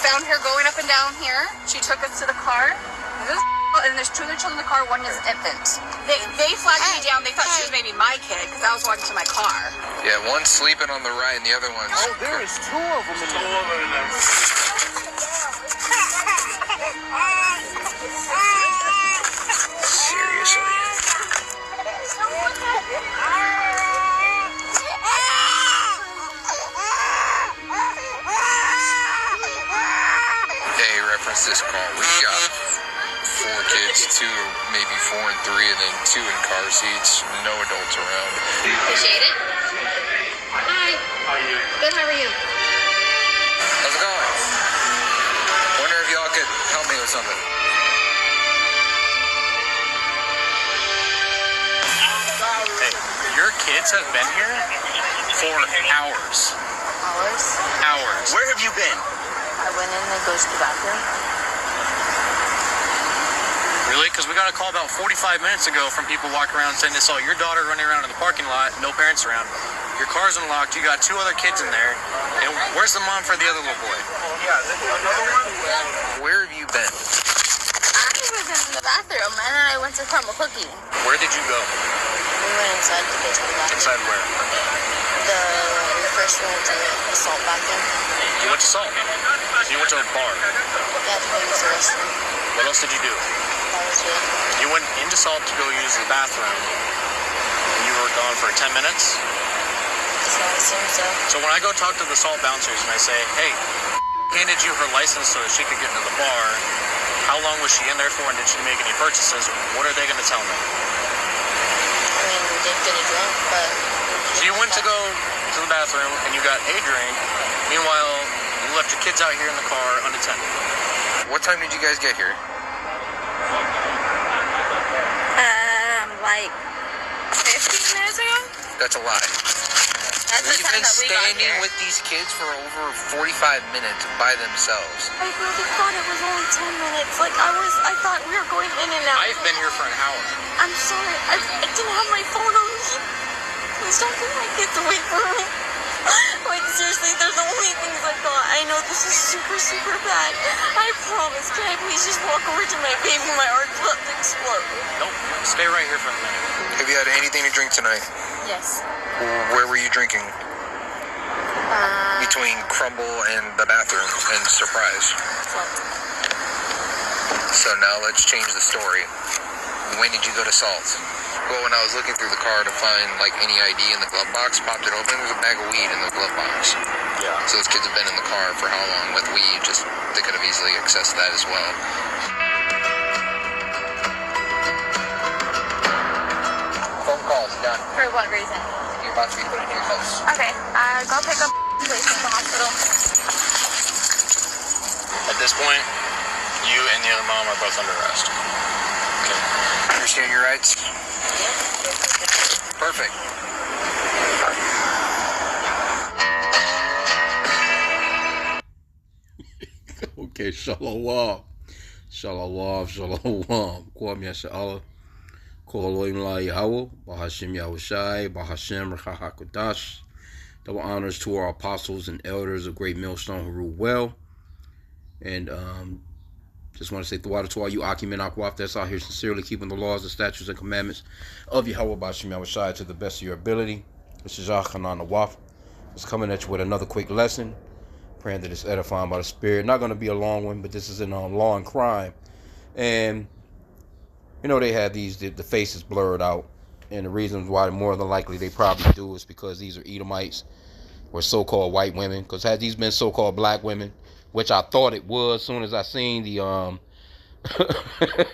found her going up and down here. She took us to the car. And there's two other children in the car. One is an infant. They flagged me down. They thought she was maybe my kid because I was walking to my car. Yeah, one's sleeping on the right and the other one's... Oh, there is two of them in there. Seriously. Hey, reference this call. We got 4 kids, 2 maybe 4 and 3, and then 2 in car seats. No adults around. Appreciate it. Hi. Good, how are you? How's it going? Wonder if y'all could help me with something. Hey, your kids have been here for hours. Hours? Hours. Where have you been? I went in and goes to the bathroom. Really? Because we got a call about 45 minutes ago from people walking around saying they saw your daughter running around in the parking lot, no parents around. Your car's unlocked, you got 2 other kids in there. And where's the mom for the other little boy? Yeah, another one? Where have you been? I was in the bathroom and then I went to crumble cookie. Where did you go? We went inside to go to the bathroom. Inside where? We first went to the assault bathroom. You went to Salt. So you went to a bar. Yeah, to go use the restroom. What else did you do? That was it. You went into Salt to go use the bathroom. And you were gone for 10 minutes? So I assume so. So when I go talk to the Salt bouncers and I say, hey, handed you her license so that she could get into the bar, how long was she in there for and did she make any purchases? What are they going to tell me? I mean, we did get a drink, but... So you went to go to the bathroom and you got a drink. Meanwhile, you left your kids out here in the car unattended. What time did you guys get here? Like 15 minutes ago? That's a lie. That's the We've time been that we got standing here. with these kids for over 45 minutes by themselves. I really thought it was only 10 minutes. Like, I thought we were going in and out. I've been here for an hour. I'm sorry. I didn't have my phone on me. Please don't take my kids away from me. Like, seriously, they're the only things I thought. I know this is super, super bad. I promise. Can I please just walk over to my baby? My heart's about to explode. Nope. Stay right here for a minute. Have you had anything to drink tonight? Yes. Where were you drinking? Between Crumble and the bathroom and Surprise. So now let's change the story. When did you go to Salt? Well, when I was looking through the car to find, like, any ID in the glove box, popped it open, there's a bag of weed in the glove box. Yeah. So those kids have been in the car for how long with weed? Just, they could have easily accessed that as well. Phone calls done. For what reason? You're about to be put in your house. Okay. Go pick up place at the hospital. At this point, you and the other mom are both under arrest. Okay. Understand your rights? Perfect. Okay, shalom. Shalom, shalom. Kwam Yasha'Allah. Koloim La Yahweh. Bahashim Yahushai. Bahashim Rahahakodash. Double honors to our apostles and elders of Great Millstone who rule well. And just want to say throughout to all you Akimen Akwaf that's out here sincerely keeping the laws, the statutes, and commandments of Yahweh Bashim Yahushai to the best of your ability. This is Yachanan Awaf. Just coming at you with another quick lesson. Praying that it's edifying by the Spirit. Not going to be a long one, but this is in law and crime. And, you know, they had the faces blurred out. And the reasons why more than likely they probably do is because these are Edomites or so-called white women. Because had these been so-called black women, which I thought it was as soon as I seen the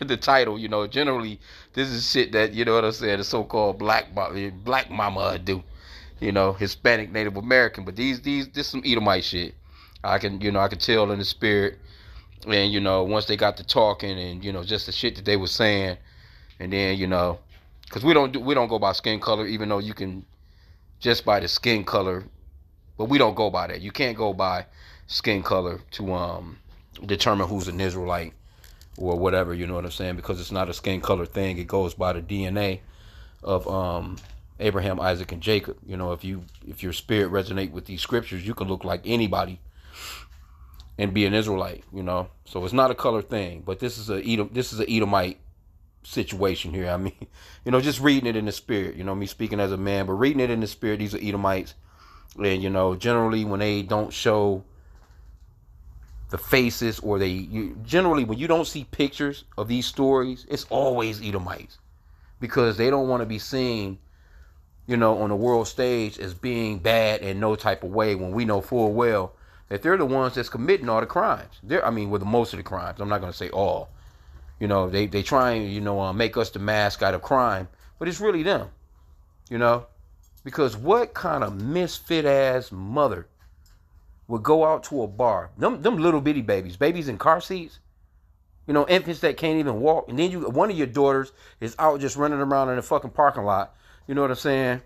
the title, you know, generally this is shit that, you know what I'm saying, the so-called black mama do, you know, Hispanic Native American, but this some Edomite shit. I can tell in the spirit, and, you know, once they got to talking and, you know, just the shit that they were saying, and then, you know, because we don't go by skin color, even though you can just by the skin color, but we don't go by that. You can't go by skin color to determine who's an Israelite or whatever, you know what I'm saying, because it's not a skin color thing. It goes by the DNA of Abraham, Isaac, and Jacob. You know, if your spirit resonate with these scriptures, you can look like anybody and be an Israelite, you know. So it's not a color thing, but this is a Edomite situation here. I mean, you know, just reading it in the spirit, you know, me speaking as a man, but reading it in the spirit, these are Edomites. And, you know, generally when they don't show the faces, or generally when you don't see pictures of these stories, it's always Edomites, because they don't want to be seen, you know, on the world stage as being bad in no type of way, when we know full well that they're the ones that's committing all the crimes. With most of the crimes. I'm not going to say all. You know, they try and, you know, make us the mask out of crime, but it's really them, you know, because what kind of misfit ass mother would go out to a bar? Them little bitty babies in car seats, you know, infants that can't even walk, and then one of your daughters is out just running around in the fucking parking lot. You know what I'm saying?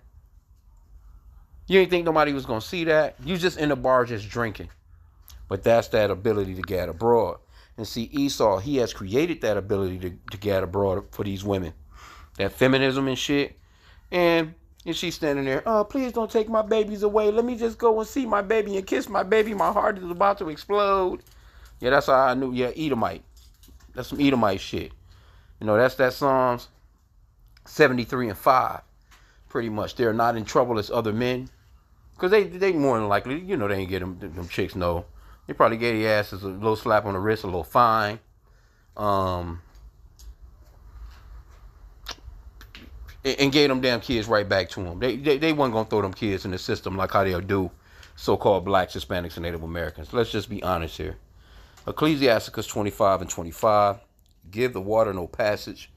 You didn't think nobody was gonna see that. You just in the bar just drinking, but that's that ability to get abroad. And see, Esau, he has created that ability to get abroad for these women. That feminism and shit. And she's standing there, oh, please don't take my babies away. Let me just go and see my baby and kiss my baby. My heart is about to explode. Yeah, that's how I knew. Yeah, Edomite. That's some Edomite shit. You know, that's that Psalms 73 and 5. Pretty much. They're not in trouble as other men. Because they more than likely, you know, they ain't get them chicks, no. They probably gave their asses a little slap on the wrist, a little fine. And gave them damn kids right back to them. They weren't going to throw them kids in the system like how they'll do so-called blacks, Hispanics, and Native Americans. Let's just be honest here. Ecclesiasticus 25 and 25. Give the water no passage,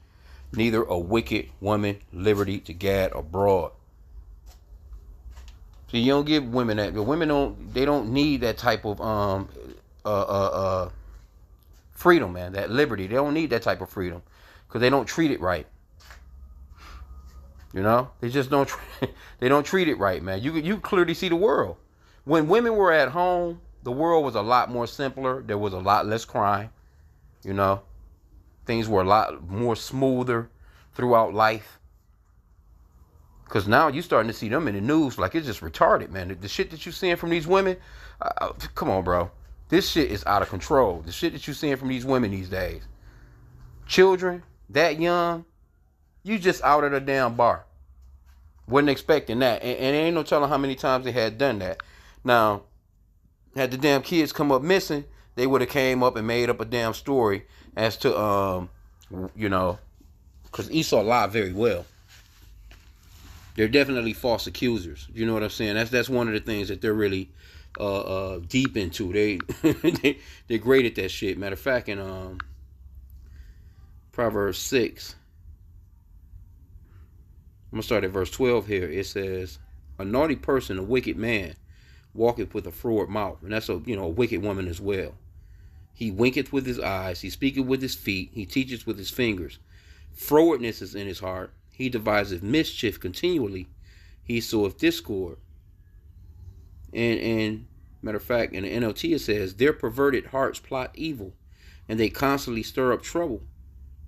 neither a wicked woman liberty to gad abroad. See, you don't give women that. The women don't need that type of freedom, man. That liberty. They don't need that type of freedom, because they don't treat it right. You know, they just don't. They don't treat it right, man. You clearly see the world. When women were at home, the world was a lot more simpler. There was a lot less crime. You know, things were a lot more smoother throughout life. Because now you're starting to see them in the news like it's just retarded, man. The shit that you're seeing from these women, come on, bro. This shit is out of control. The shit that you're seeing from these women these days. Children, that young, you just out at a damn bar. Wasn't expecting that. And ain't no telling how many times they had done that. Now, had the damn kids come up missing, they would have came up and made up a damn story as to, you know, because Esau lied very well. They're definitely false accusers. You know what I'm saying? That's one of the things that they're really deep into. They're great at that shit. Matter of fact, in Proverbs 6, I'm gonna start at verse 12 here. It says, "A naughty person, a wicked man, walketh with a froward mouth," and that's a wicked woman as well. "He winketh with his eyes, he speaketh with his feet, he teacheth with his fingers. Frowardness is in his heart. He deviseth mischief continually. He soweth discord." And matter of fact, in the NLT it says, "Their perverted hearts plot evil, and they constantly stir up trouble."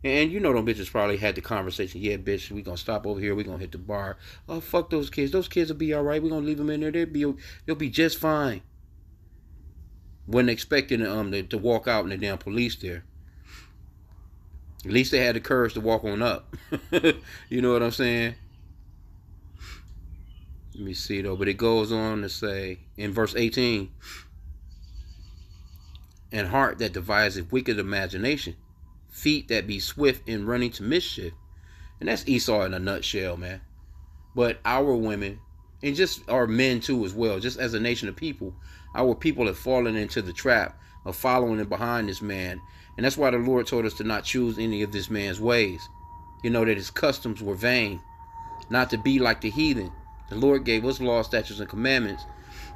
And you know them bitches probably had the conversation. "Yeah, bitch, we gonna stop over here. We gonna hit the bar. Oh, fuck those kids. Those kids will be all right. We gonna leave them in there. They'll be just fine." Wasn't expecting to walk out and the damn police there. At least they had the courage to walk on up. You know what I'm saying? Let me see though. But it goes on to say in verse 18, "And heart that deviseth wicked imagination, feet that be swift in running to mischief." And that's Esau in a nutshell, man. But our women, and just our men too as well, just as a nation of people, our people have fallen into the trap of following in behind this man. And that's why the Lord told us to not choose any of this man's ways. You know, that his customs were vain, not to be like the heathen. The Lord gave us laws, statutes, and commandments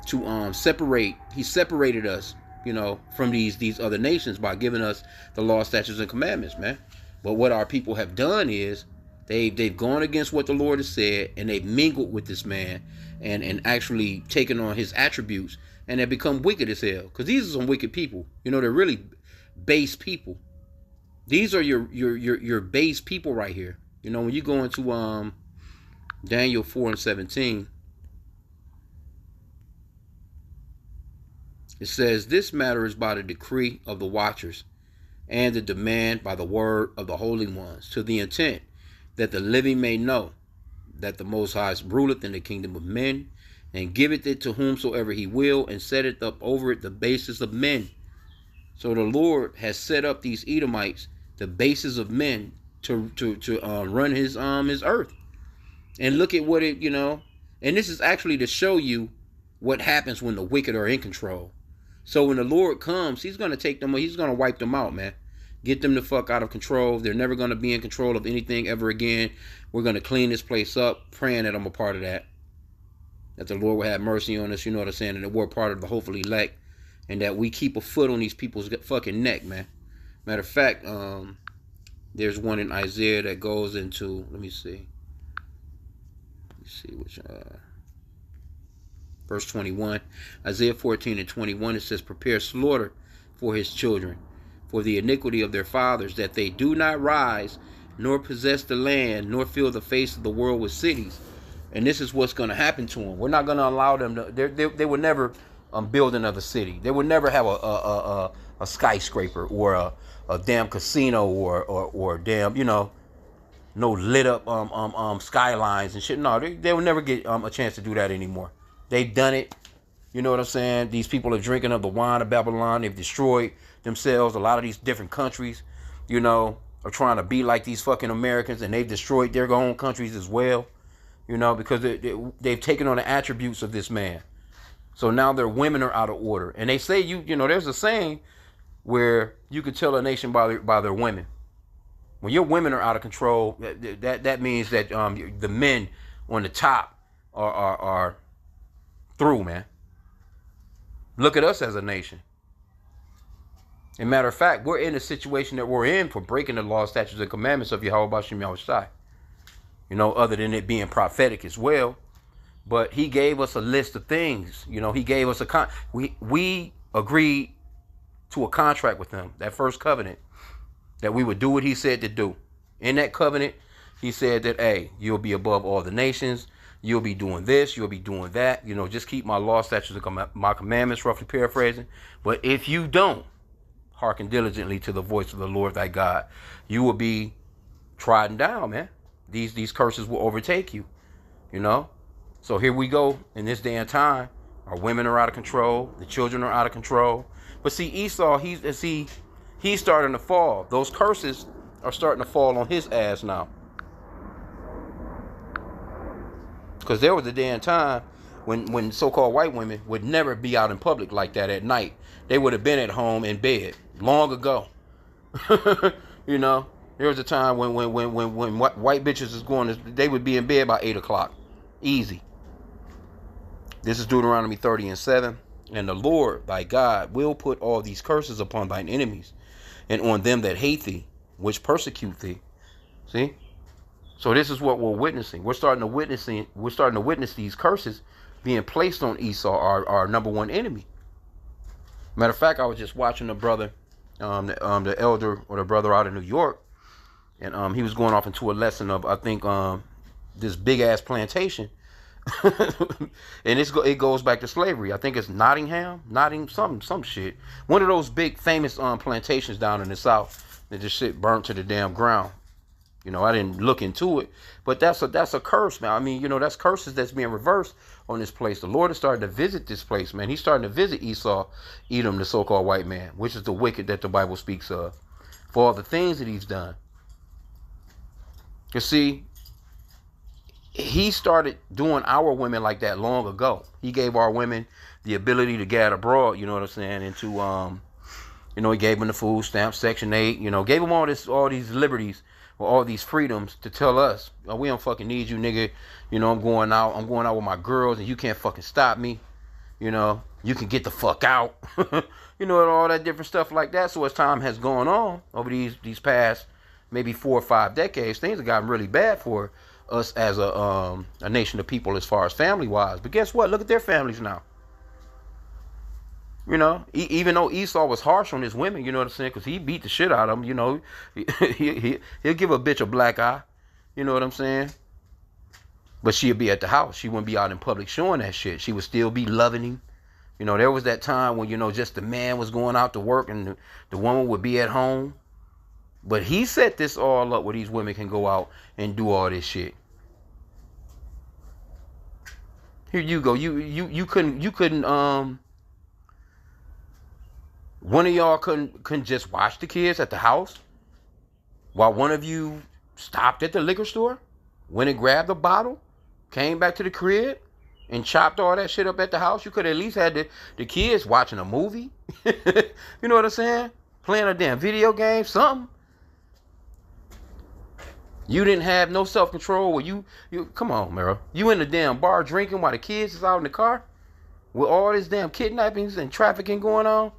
to separate. He separated us, you know, from these other nations by giving us the laws, statutes, and commandments, man. But what our people have done is they've gone against what the Lord has said, and they've mingled with this man and actually taken on his attributes, and have become wicked as hell. Because these are some wicked people. You know, they're really base people. These are your base people right here. You know, when you go into Daniel 4 and 17, It says, this matter is by the decree of the watchers and the demand by the word of the holy ones, to the intent that the living may know that the Most High ruleth in the kingdom of men, and giveth it to whomsoever he will, and setteth up over it the basis of men. So the Lord has set up these Edomites, the basis of men, to run his earth. And look at what it, and this is actually to show you what happens when the wicked are in control. So when the Lord comes, he's going to take them, he's going to wipe them out, man. Get them the fuck out of control. They're never going to be in control of anything ever again. We're going to clean this place up, praying that I'm a part of that. That the Lord will have mercy on us, you know what I'm saying? And that we're part of the hopefully elect. And that we keep a foot on these people's fucking neck, man. Matter of fact, there's one in Isaiah that goes into, let me see which, verse 21. Isaiah 14 and 21, it says, prepare slaughter for his children, for the iniquity of their fathers, that they do not rise, nor possess the land, nor fill the face of the world with cities. And this is what's going to happen to them. We're not going to allow them to, they would never build another city. They would never have a skyscraper or a damn casino or damn, no lit up skylines and shit. No, they will never get a chance to do that anymore. They've done it. You know what I'm saying? These people are drinking of the wine of Babylon. They've destroyed themselves. A lot of these different countries, are trying to be like these fucking Americans, and they've destroyed their own countries as well, because they've taken on the attributes of this man. So now their women are out of order. And they say, there's a saying where you could tell a nation by their women. When your women are out of control, that means that the men on the top are through, man. Look at us as a nation. As a matter of fact, we're in the situation that we're in for breaking the law, statutes, and commandments of Yahweh Bashim Yahushai. Other than it being prophetic as well. But he gave us a list of things. He gave us we agreed to a contract with him, that first covenant, that we would do what he said to do. In that covenant, he said that, hey, you'll be above all the nations. You'll be doing this. You'll be doing that. Just keep my law, statutes, and my commandments, roughly paraphrasing. But if you don't hearken diligently to the voice of the Lord thy God, you will be trodden down, man. These curses will overtake you, So here we go in this day and time. Our women are out of control. The children are out of control. But see, Esau, he's starting to fall. Those curses are starting to fall on his ass now. Because there was a day and time when so-called white women would never be out in public like that at night. They would have been at home in bed long ago. There was a time when white bitches is they would be in bed by 8 o'clock. Easy. This is Deuteronomy 30 and 7. And the Lord thy God will put all these curses upon thine enemies, and on them that hate thee, which persecute thee. See? So this is what we're witnessing. We're starting to witness these curses being placed on Esau, our number one enemy. Matter of fact, I was just watching the brother, the elder or the brother out of New York, and he was going off into a lesson of, I think, this big ass plantation. And it goes back to slavery. I think it's some shit. One of those big famous plantations down in the South that just shit burnt to the damn ground. I didn't look into it, but that's a curse, man. I mean, that's curses that's being reversed on this place. The Lord is starting to visit this place, man. He's starting to visit Esau, Edom, the so-called white man, which is the wicked that the Bible speaks of, for all the things that he's done. You see, he started doing our women like that long ago. He gave our women the ability to get abroad, you know what I'm saying, into, he gave them the food stamp, Section 8, gave them all these liberties, or all these freedoms to tell us, oh, we don't fucking need you, nigga. I'm going out with my girls, and you can't fucking stop me. You can get the fuck out. And all that different stuff like that. So as time has gone on over these past maybe 4 or 5 decades, things have gotten really bad for us as a nation of people as far as family wise. But guess what? Look at their families now. Even though Esau was harsh on his women, you know what I'm saying? Because he beat the shit out of them, he'll give a bitch a black eye. You know what I'm saying? But she'll be at the house. She wouldn't be out in public showing that shit. She would still be loving him. You know, there was that time when, you know, just the man was going out to work and the woman would be at home. But he set this all up where these women can go out and do all this shit. Here you go. You couldn't one of y'all couldn't just watch the kids at the house while one of you stopped at the liquor store, went and grabbed a bottle, came back to the crib, and chopped all that shit up at the house. You could at least had the kids watching a movie. You know what I'm saying? Playing a damn video game, something. You didn't have no self-control where you come on, Mara. You in the damn bar drinking while the kids is out in the car with all this damn kidnappings and trafficking going on.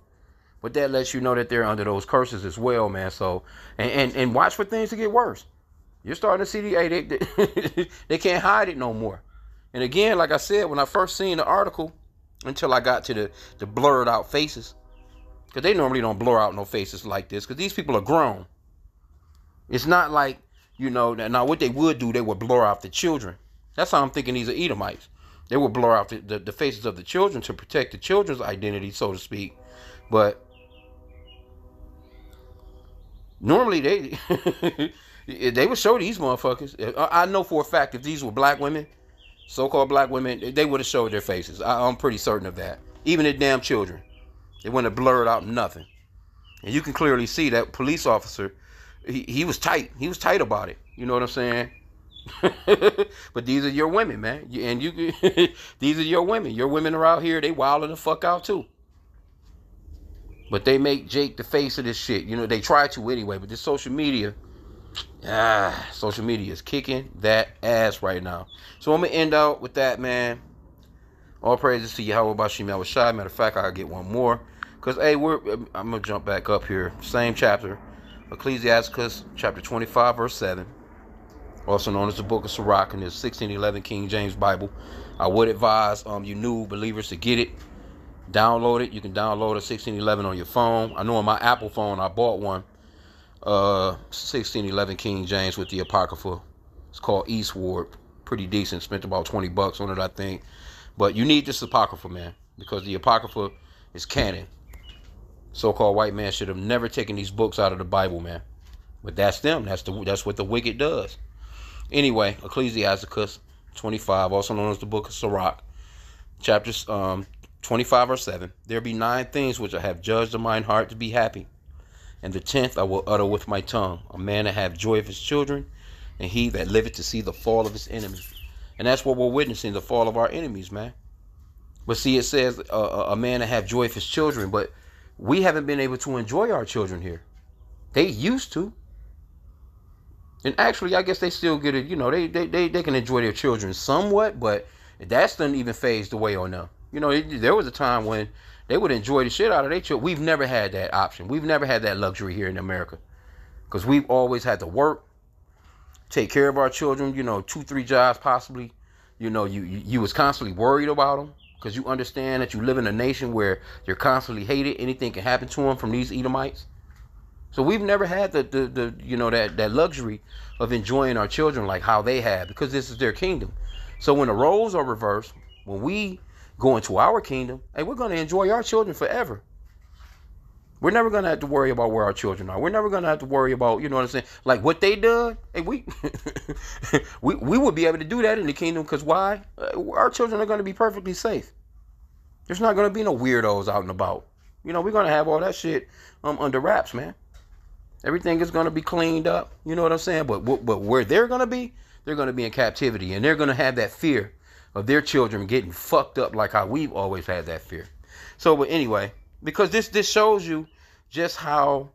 But that lets you know that they're under those curses as well, man. So, and watch for things to get worse. You're starting to see they can't hide it no more. And again, like I said, when I first seen the article, until I got to the blurred out faces, because they normally don't blur out no faces like this, because these people are grown. It's not like, you know, now what they would do, they would blur out the children. That's how I'm thinking these are Edomites. They would blur out the faces of the children to protect the children's identity, so to speak. But normally they would show these motherfuckers. I know for a fact if these were black women, so-called black women, they would have showed their faces. I'm pretty certain of that. Even the damn children. They wouldn't have blurred out nothing. And you can clearly see that police officer, he was tight. He was tight about it. You know what I'm saying? But these are your women, man. And these are your women. Your women are out here. They wilding the fuck out too. But they make Jake the face of this shit. You know, they try to anyway. But this social media is kicking that ass right now. So I'm going to end out with that, man. All praises to Yahweh Bashim Yahushai. Matter of fact, I'll get one more. Because, hey, I'm going to jump back up here. Same chapter. Ecclesiasticus, chapter 25, verse 7. Also known as the Book of Sirach in the 1611 King James Bible. I would advise you new believers to get it. Download it. You can download a 1611 on your phone. I know on my Apple phone, I bought one. 1611 King James with the Apocrypha. It's called Eastward. Pretty decent. Spent about $20 on it, I think. But you need this Apocrypha, man, because the Apocrypha is canon. So-called white man should have never taken these books out of the Bible, man. But that's them. That's what the wicked does. Anyway, Ecclesiasticus 25, also known as the Book of Sirach, chapter 25 verse 7. There be 9 things which I have judged of mine heart to be happy, and the 10th I will utter with my tongue. A man that have joy of his children, and he that liveth to see the fall of his enemies. And that's what we're witnessing, the fall of our enemies, man. But see, it says a man that have joy of his children, but we haven't been able to enjoy our children here. They used to. And actually, I guess they still get it, you know, they can enjoy their children somewhat, but that's not even phased away on them. You know, there was a time when they would enjoy the shit out of their children. We've never had that option. We've never had that luxury here in America. Because we've always had to work, take care of our children, you know, 2-3 jobs possibly. You know, you was constantly worried about them because you understand that you live in a nation where you're constantly hated. Anything can happen to them from these Edomites. So we've never had the you know, that luxury of enjoying our children like how they have, because this is their kingdom. So when the roles are reversed, when we go into our kingdom, hey, we're going to enjoy our children forever. We're never going to have to worry about where our children are. We're never going to have to worry about, you know what I'm saying, like what they done. Hey, we would be able to do that in the kingdom, because why? Our children are going to be perfectly safe. There's not going to be no weirdos out and about. You know, we're going to have all that shit under wraps, man. Everything is going to be cleaned up. You know what I'm saying? But where they're going to be in captivity, and they're going to have that fear of their children getting fucked up like how we've always had that fear. So, but anyway, because this shows you just how,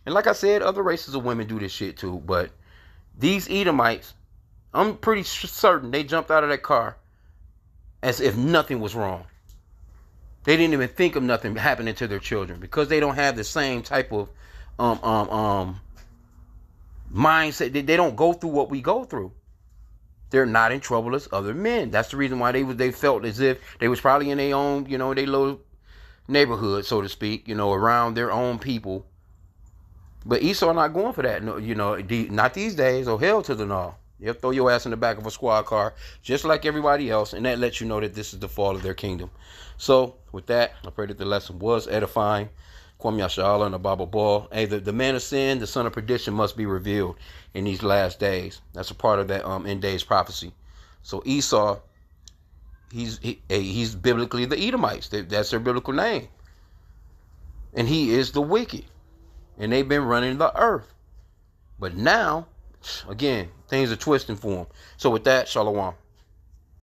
and like I said, other races of women do this shit too, but these Edomites, I'm pretty certain they jumped out of that car as if nothing was wrong. They didn't even think of nothing happening to their children, because they don't have the same type of mindset. They don't go through what we go through. They're not in trouble as other men. That's the reason why they felt as if they was probably in their own, you know, their little neighborhood, so to speak, you know, around their own people. But Esau not going for that. No, you know, not these days. Oh, hell to the no. They'll throw your ass in the back of a squad car, just like everybody else, and that lets you know that this is the fall of their kingdom. So, with that, I pray that the lesson was edifying. Kwam Yashala and the Bible Ball. Hey, the man of sin, the son of perdition, must be revealed in these last days. That's a part of that end days prophecy. So Esau, he's biblically the Edomites. That's their biblical name. And he is the wicked. And they've been running the earth. But now, again, things are twisting for him. So with that, Shalom.